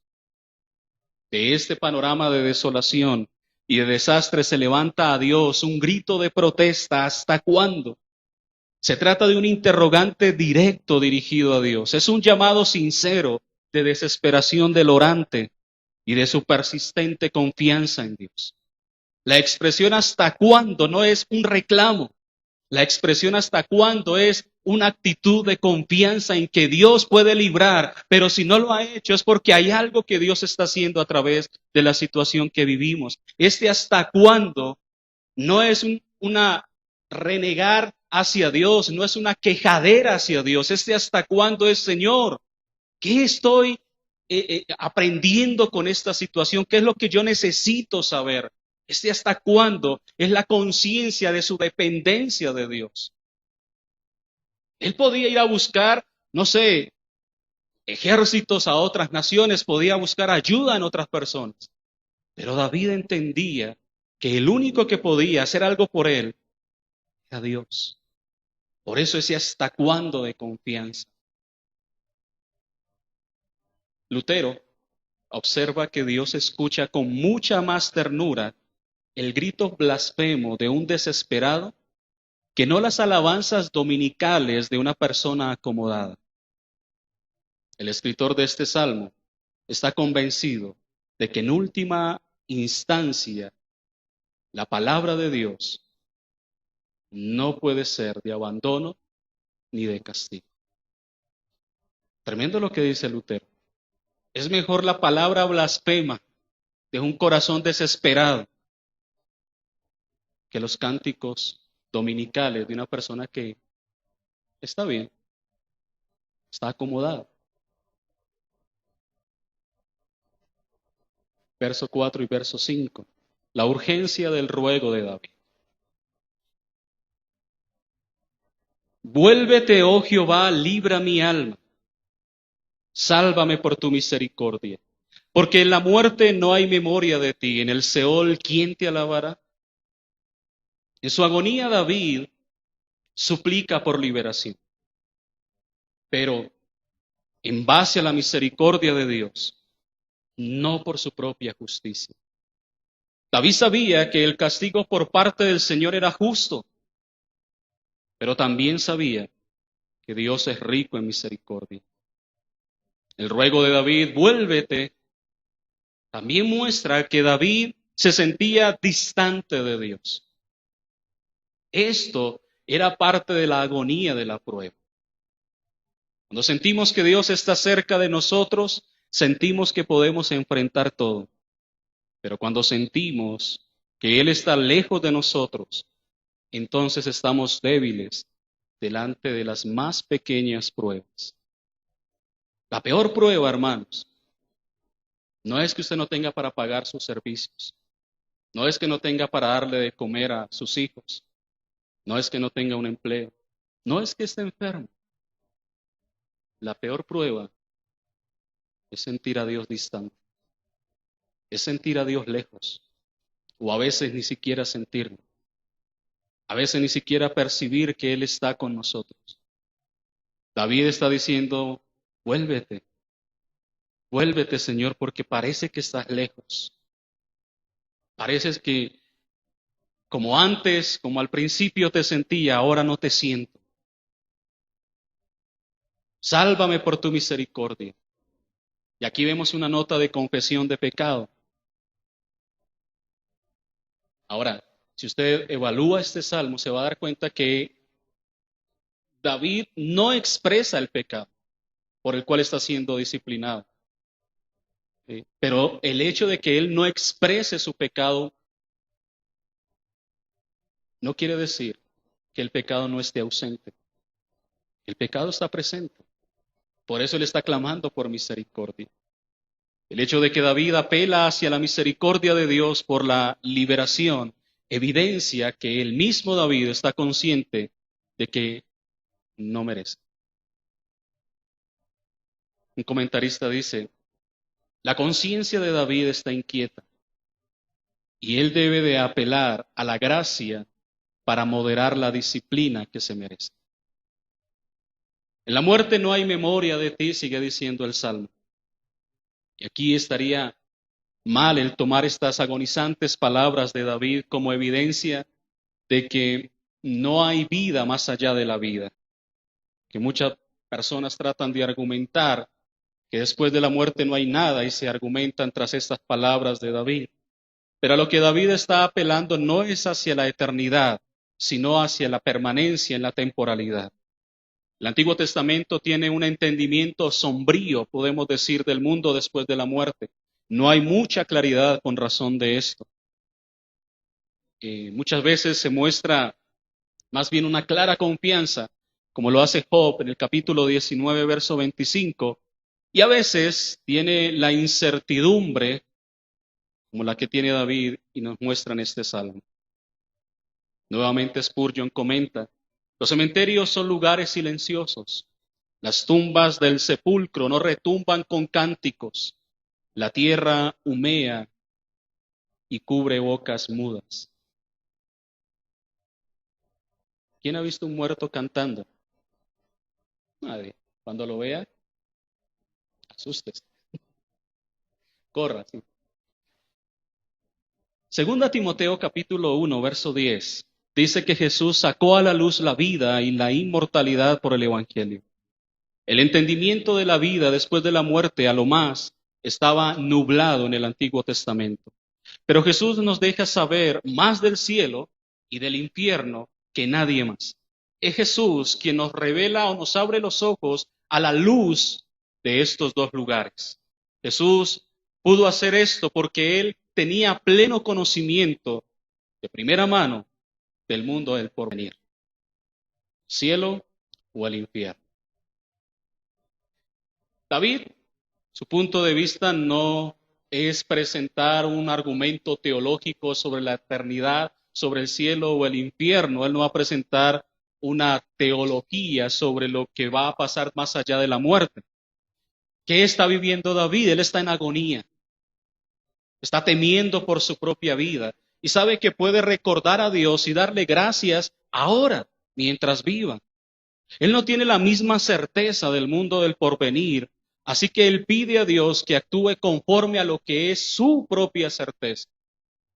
De este panorama de desolación y de desastre se levanta a Dios un grito de protesta. ¿Hasta cuándo? Se trata de un interrogante directo dirigido a Dios. Es un llamado sincero de desesperación del orante y de su persistente confianza en Dios. La expresión hasta cuándo no es un reclamo. La expresión hasta cuándo es una actitud de confianza en que Dios puede librar, pero si no lo ha hecho es porque hay algo que Dios está haciendo a través de la situación que vivimos. Este hasta cuándo no es una renegar hacia Dios, no es una quejadera hacia Dios. Este hasta cuándo es, Señor, ¿qué estoy aprendiendo con esta situación? ¿Qué es lo que yo necesito saber? Este hasta cuándo es la conciencia de su dependencia de Dios. Él podía ir a buscar, no sé, ejércitos a otras naciones, podía buscar ayuda en otras personas. Pero David entendía que el único que podía hacer algo por él era Dios. Por eso ese hasta cuándo de confianza. Lutero observa que Dios escucha con mucha más ternura el grito blasfemo de un desesperado que no las alabanzas dominicales de una persona acomodada. El escritor de este salmo está convencido de que en última instancia la palabra de Dios no puede ser de abandono ni de castigo. Tremendo lo que dice Lutero. Es mejor la palabra blasfema de un corazón desesperado que los cánticos dominicales de una persona que está bien, está acomodada. Verso 4 y verso 5. La urgencia del ruego de David. Vuélvete, oh Jehová, libra mi alma. Sálvame por tu misericordia. Porque en la muerte no hay memoria de ti. En el Seol, ¿quién te alabará? En su agonía David suplica por liberación. Pero en base a la misericordia de Dios, no por su propia justicia. David sabía que el castigo por parte del Señor era justo, pero también sabía que Dios es rico en misericordia. El ruego de David, vuélvete, también muestra que David se sentía distante de Dios. Esto era parte de la agonía de la prueba. Cuando sentimos que Dios está cerca de nosotros, sentimos que podemos enfrentar todo. Pero cuando sentimos que Él está lejos de nosotros, entonces estamos débiles delante de las más pequeñas pruebas. La peor prueba, hermanos, no es que usted no tenga para pagar sus servicios, no es que no tenga para darle de comer a sus hijos, no es que no tenga un empleo, no es que esté enfermo. La peor prueba es sentir a Dios distante, es sentir a Dios lejos, o a veces ni siquiera sentirlo, a veces ni siquiera percibir que Él está con nosotros. David está diciendo, vuélvete, vuélvete, Señor, porque parece que estás lejos. Parece que Como antes, como al principio te sentía, ahora no te siento. Sálvame por tu misericordia. Y aquí vemos una nota de confesión de pecado. Ahora, si usted evalúa este salmo, se va a dar cuenta que David no expresa el pecado por el cual está siendo disciplinado. ¿Sí? Pero el hecho de que él no exprese su pecado no quiere decir que el pecado no esté ausente. El pecado está presente. Por eso él está clamando por misericordia. El hecho de que David apela hacia la misericordia de Dios por la liberación evidencia que el mismo David está consciente de que no merece. Un comentarista dice, la conciencia de David está inquieta y él debe de apelar a la gracia para moderar la disciplina que se merece. En la muerte no hay memoria de ti, sigue diciendo el Salmo. Y aquí estaría mal el tomar estas agonizantes palabras de David como evidencia de que no hay vida más allá de la vida. Que muchas personas tratan de argumentar que después de la muerte no hay nada y se argumentan tras estas palabras de David. Pero a lo que David está apelando no es hacia la eternidad, sino hacia la permanencia en la temporalidad. El Antiguo Testamento tiene un entendimiento sombrío, podemos decir, del mundo después de la muerte. No hay mucha claridad con razón de esto. Muchas veces se muestra más bien una clara confianza, como lo hace Job en el capítulo 19, verso 25, y a veces tiene la incertidumbre, como la que tiene David, y nos muestra en este salmo. Nuevamente Spurgeon comenta, los cementerios son lugares silenciosos, las tumbas del sepulcro no retumban con cánticos, la tierra humea y cubre bocas mudas. ¿Quién ha visto un muerto cantando? Nadie. Cuando lo vea, asústese. Corra. Sí. Segunda Timoteo capítulo 1, verso 10. Dice que Jesús sacó a la luz la vida y la inmortalidad por el Evangelio. El entendimiento de la vida después de la muerte, a lo más, estaba nublado en el Antiguo Testamento. Pero Jesús nos deja saber más del cielo y del infierno que nadie más. Es Jesús quien nos revela o nos abre los ojos a la luz de estos dos lugares. Jesús pudo hacer esto porque Él tenía pleno conocimiento de primera mano del mundo del porvenir, cielo o el infierno. David, su punto de vista no es presentar un argumento teológico sobre la eternidad, sobre el cielo o el infierno. Él no va a presentar una teología sobre lo que va a pasar más allá de la muerte. ¿Qué está viviendo David? Él está en agonía. Está temiendo por su propia vida y sabe que puede recordar a Dios y darle gracias ahora, mientras viva. Él no tiene la misma certeza del mundo del porvenir, así que él pide a Dios que actúe conforme a lo que es su propia certeza,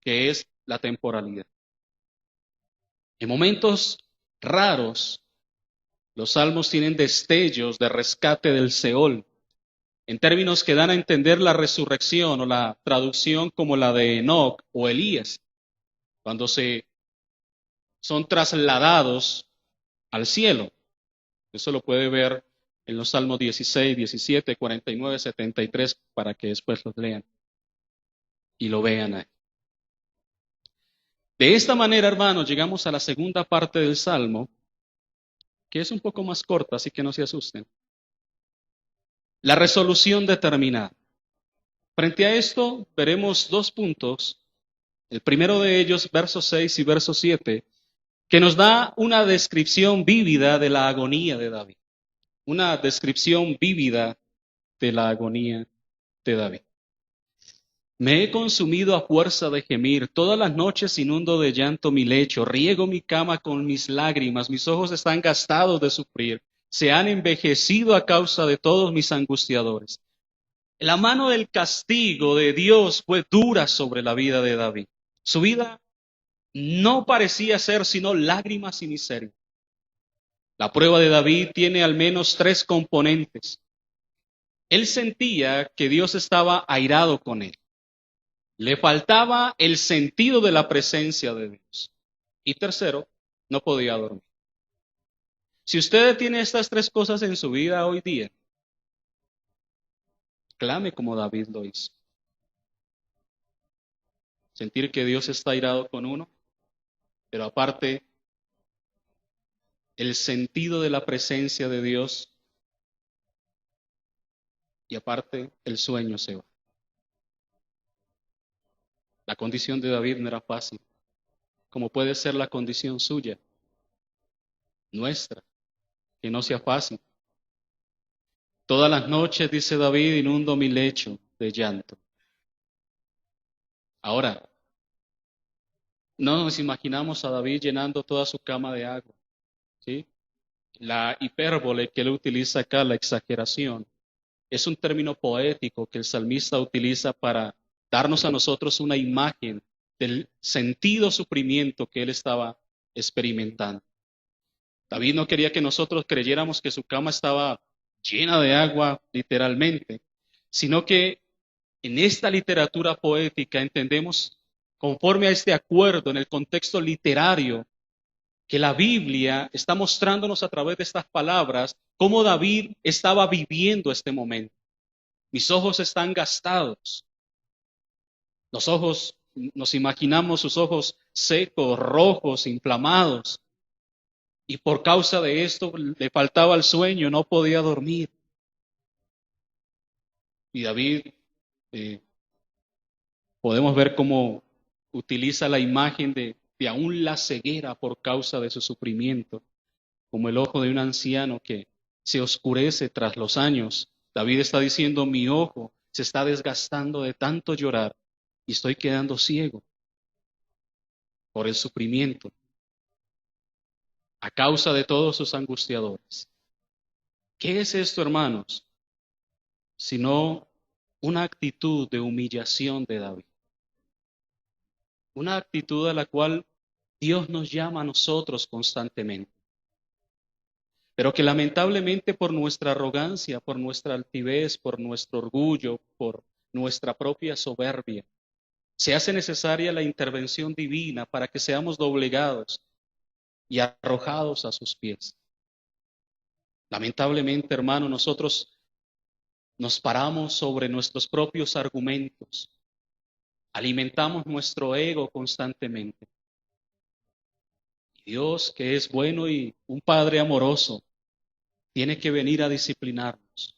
que es la temporalidad. En momentos raros, los salmos tienen destellos de rescate del Seol, en términos que dan a entender la resurrección o la traducción como la de Enoc o Elías, cuando son trasladados al cielo. Eso lo puede ver en los Salmos 16, 17, 49, 73, para que después los lean y lo vean ahí. De esta manera, hermanos, llegamos a la segunda parte del Salmo, que es un poco más corta, así que no se asusten. La resolución determinada. Frente a esto, veremos dos puntos. El primero de ellos, versos 6 y verso 7, que nos da una descripción vívida de la agonía de David. Una descripción vívida de la agonía de David. Me he consumido a fuerza de gemir, todas las noches inundo de llanto mi lecho, riego mi cama con mis lágrimas, mis ojos están gastados de sufrir, se han envejecido a causa de todos mis angustiadores. La mano del castigo de Dios fue dura sobre la vida de David. Su vida no parecía ser sino lágrimas y miseria. La prueba de David tiene al menos tres componentes. Él sentía que Dios estaba airado con él. Le faltaba el sentido de la presencia de Dios. Y tercero, no podía dormir. Si usted tiene estas tres cosas en su vida hoy día, clame como David lo hizo. Sentir que Dios está airado con uno, pero aparte, el sentido de la presencia de Dios y aparte, el sueño se va. La condición de David no era fácil, como puede ser la condición suya, nuestra, que no sea fácil. Todas las noches, dice David, inundo mi lecho de llanto. Ahora, no nos imaginamos a David llenando toda su cama de agua, ¿sí? La hipérbole que él utiliza acá, la exageración, es un término poético que el salmista utiliza para darnos a nosotros una imagen del sentido sufrimiento que él estaba experimentando. David no quería que nosotros creyéramos que su cama estaba llena de agua, literalmente, sino que en esta literatura poética entendemos, conforme a este acuerdo en el contexto literario, que la Biblia está mostrándonos a través de estas palabras cómo David estaba viviendo este momento. Mis ojos están gastados. Los ojos, nos imaginamos sus ojos secos, rojos, inflamados. Y por causa de esto le faltaba el sueño, no podía dormir. Y David, eh, podemos ver cómo utiliza la imagen de aún la ceguera por causa de su sufrimiento, como el ojo de un anciano que se oscurece tras los años. David está diciendo, mi ojo se está desgastando de tanto llorar y estoy quedando ciego por el sufrimiento a causa de todos sus angustiadores. ¿Qué es esto, hermanos? Sino una actitud de humillación de David. Una actitud a la cual Dios nos llama a nosotros constantemente. Pero que lamentablemente por nuestra arrogancia, por nuestra altivez, por nuestro orgullo, por nuestra propia soberbia, se hace necesaria la intervención divina para que seamos doblegados y arrojados a sus pies. Lamentablemente, hermano, nosotros nos paramos sobre nuestros propios argumentos, alimentamos nuestro ego constantemente. Y Dios, que es bueno y un Padre amoroso, tiene que venir a disciplinarnos,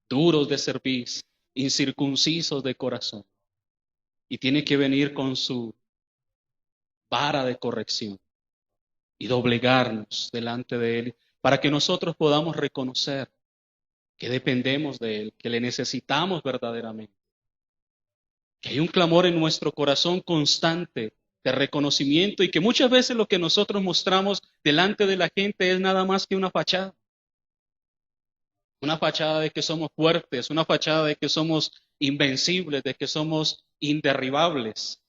duros de cerviz, incircuncisos de corazón, y tiene que venir con su vara de corrección y doblegarnos delante de Él para que nosotros podamos reconocer que dependemos de Él, que le necesitamos verdaderamente. Que hay un clamor en nuestro corazón constante de reconocimiento y que muchas veces lo que nosotros mostramos delante de la gente es nada más que una fachada. Una fachada de que somos fuertes, una fachada de que somos invencibles, de que somos inderribables.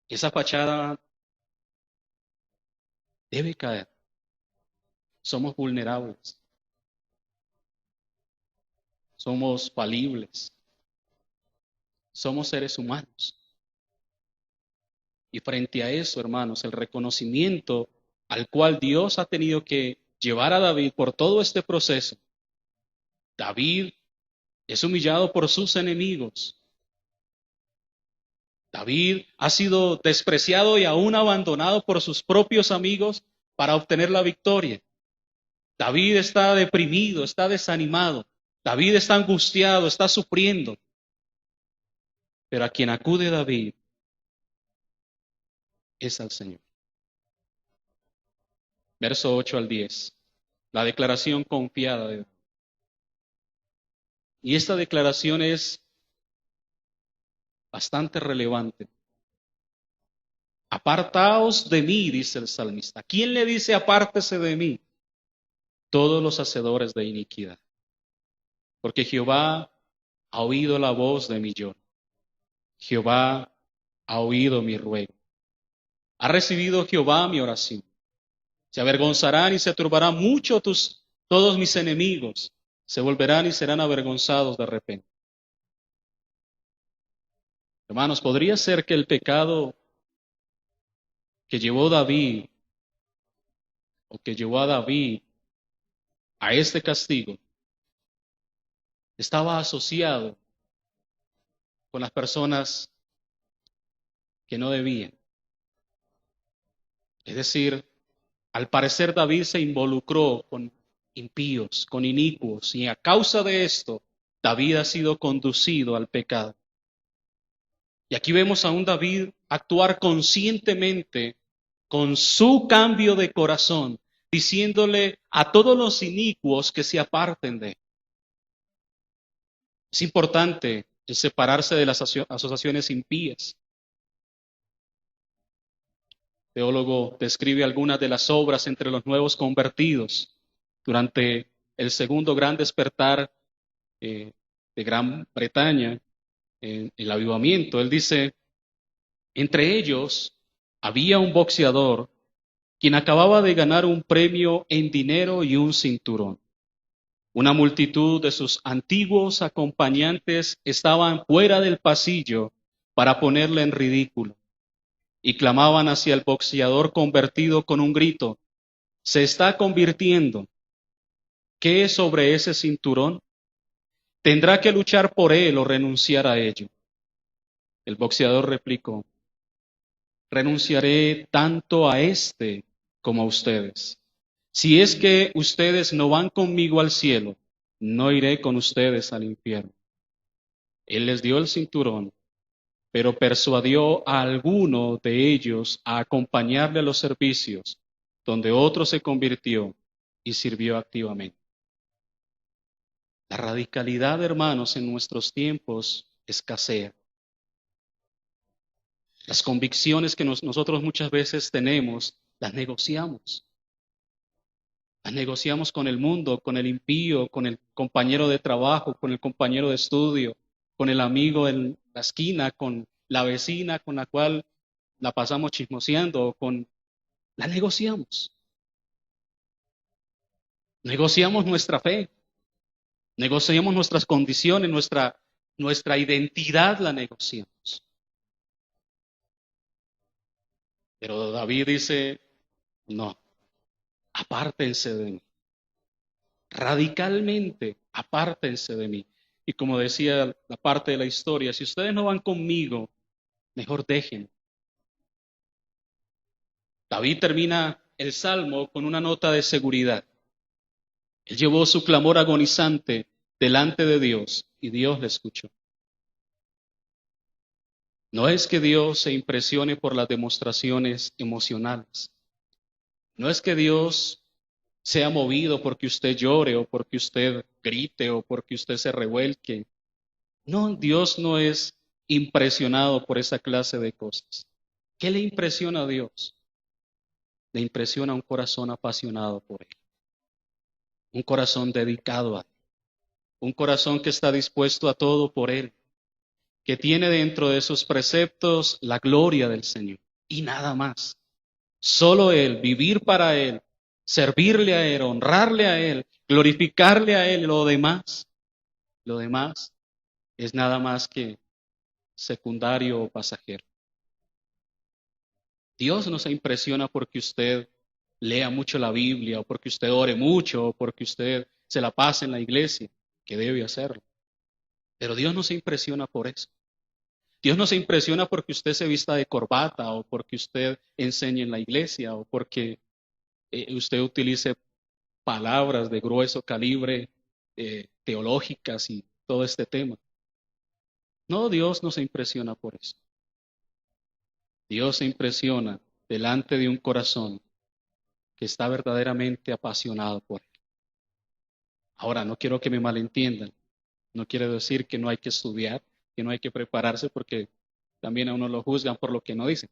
Esa fachada debe caer. Somos vulnerables. Somos falibles. Somos seres humanos. Y frente a eso, hermanos, el reconocimiento al cual Dios ha tenido que llevar a David por todo este proceso. David es humillado por sus enemigos. David ha sido despreciado y aún abandonado por sus propios amigos para obtener la victoria. David está deprimido, está desanimado. David está angustiado, está sufriendo. Pero a quien acude David es al Señor. Verso 8 al 10. La declaración confiada de David. Y esta declaración es bastante relevante. Apartaos de mí, dice el salmista. ¿Quién le dice apártese de mí? Todos los hacedores de iniquidad. Porque Jehová ha oído la voz de mi lloro. Jehová ha oído mi ruego. Ha recibido Jehová mi oración. Se avergonzarán y se turbarán mucho todos mis enemigos. Se volverán y serán avergonzados de repente. Hermanos, podría ser que el pecado que llevó David o que llevó a David a este castigo estaba asociado con las personas que no debían. Es decir, al parecer David se involucró con impíos, con inicuos, y a causa de esto, David ha sido conducido al pecado. Y aquí vemos a un David actuar conscientemente con su cambio de corazón, diciéndole a todos los inicuos que se aparten de él. Es importante el separarse de las asociaciones impías. El teólogo describe algunas de las obras entre los nuevos convertidos durante el segundo gran despertar de Gran Bretaña, el avivamiento. Él dice, entre ellos había un boxeador quien acababa de ganar un premio en dinero y un cinturón. Una multitud de sus antiguos acompañantes estaban fuera del pasillo para ponerle en ridículo y clamaban hacia el boxeador convertido con un grito, se está convirtiendo. ¿Qué es sobre ese cinturón? Tendrá que luchar por él o renunciar a ello. El boxeador replicó, renunciaré tanto a este como a ustedes. Si es que ustedes no van conmigo al cielo, no iré con ustedes al infierno. Él les dio el cinturón, pero persuadió a alguno de ellos a acompañarle a los servicios, donde otro se convirtió y sirvió activamente. La radicalidad, hermanos, en nuestros tiempos escasea. Las convicciones que nosotros muchas veces tenemos, las negociamos. Las negociamos con el mundo, con el impío, con el compañero de trabajo, con el compañero de estudio, con el amigo en la esquina, con la vecina con la cual la pasamos chismoseando, la negociamos. Negociamos nuestra fe, negociamos nuestras condiciones, nuestra identidad la negociamos. Pero David dice, no, apártense de mí. Radicalmente, apártense de mí. Y como decía la parte de la historia, si ustedes no van conmigo, mejor dejen. David termina el salmo con una nota de seguridad. Él llevó su clamor agonizante delante de Dios y Dios le escuchó. No es que Dios se impresione por las demostraciones emocionales. No es que Dios sea movido porque usted llore o porque usted grite o porque usted se revuelque. No, Dios no es impresionado por esa clase de cosas. ¿Qué le impresiona a Dios? Le impresiona un corazón apasionado por Él, un corazón dedicado a Él, un corazón que está dispuesto a todo por Él, que tiene dentro de sus preceptos la gloria del Señor y nada más. Solo Él, vivir para Él, servirle a Él, honrarle a Él, glorificarle a Él, lo demás es nada más que secundario o pasajero. Dios no se impresiona porque usted lea mucho la Biblia o porque usted ore mucho o porque usted se la pase en la iglesia, que debe hacerlo. Pero Dios no se impresiona por eso. Dios no se impresiona porque usted se vista de corbata o porque usted enseñe en la iglesia o porque usted utilice palabras de grueso calibre teológicas y todo este tema. No, Dios no se impresiona por eso. Dios se impresiona delante de un corazón que está verdaderamente apasionado por Él. Ahora, no quiero que me malentiendan. No quiero decir que no hay que estudiar, que no hay que prepararse, porque también a uno lo juzgan por lo que no dice.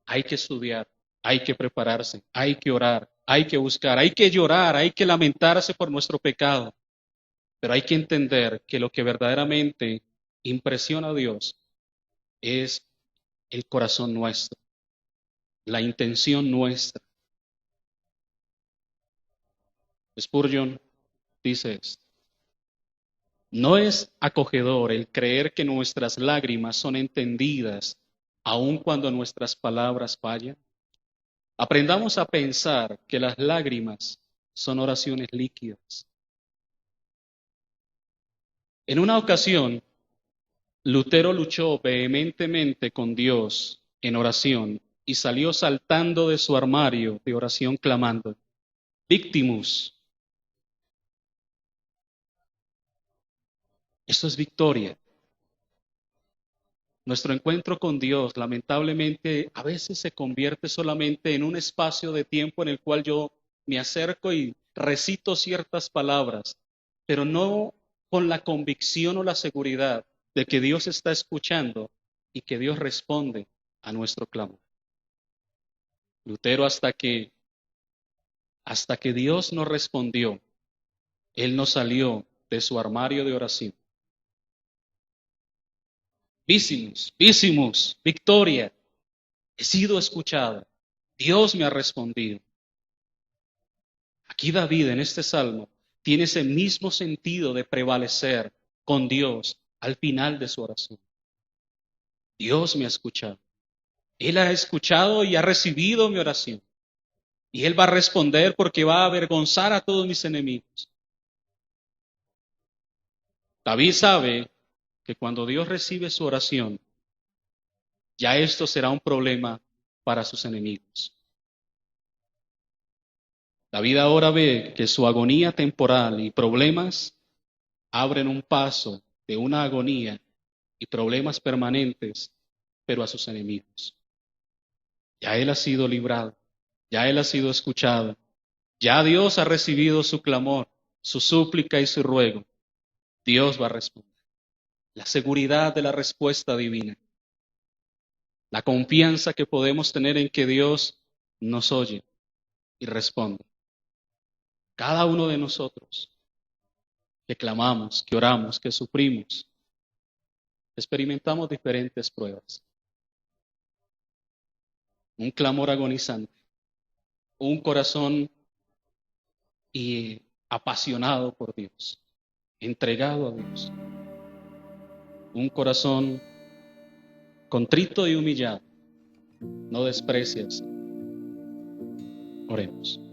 Hay que estudiar, hay que prepararse, hay que orar, hay que buscar, hay que llorar, hay que lamentarse por nuestro pecado. Pero hay que entender que lo que verdaderamente impresiona a Dios es el corazón nuestro. la intención nuestra. Spurgeon dice esto: no es acogedor el creer que nuestras lágrimas son entendidas aun cuando nuestras palabras fallan. Aprendamos a pensar que las lágrimas son oraciones líquidas. En una ocasión, Lutero luchó vehementemente con Dios en oración y salió saltando de su armario de oración clamando: Victimus. Eso es victoria. Nuestro encuentro con Dios, lamentablemente, a veces se convierte solamente en un espacio de tiempo en el cual yo me acerco y recito ciertas palabras, pero no con la convicción o la seguridad de que Dios está escuchando y que Dios responde a nuestro clamor. Lutero, hasta que Dios no respondió, él no salió de su armario de oración. Vísimos, victoria. He sido escuchado. Dios me ha respondido. Aquí David en este salmo tiene ese mismo sentido de prevalecer con Dios al final de su oración. Dios me ha escuchado. Él ha escuchado y ha recibido mi oración. Y Él va a responder porque va a avergonzar a todos mis enemigos. David sabe que cuando Dios recibe su oración, ya esto será un problema para sus enemigos. David ahora ve que su agonía temporal y problemas abren un paso de una agonía y problemas permanentes, pero a sus enemigos. Ya él ha sido librado, ya él ha sido escuchado, ya Dios ha recibido su clamor, su súplica y su ruego. Dios va a responder. La seguridad de la respuesta divina, la confianza que podemos tener en que Dios nos oye y responde. Cada uno de nosotros que clamamos, que oramos, que sufrimos, experimentamos diferentes pruebas. Un clamor agonizante, un corazón y apasionado por Dios, entregado a Dios, un corazón contrito y humillado. No desprecias. Oremos.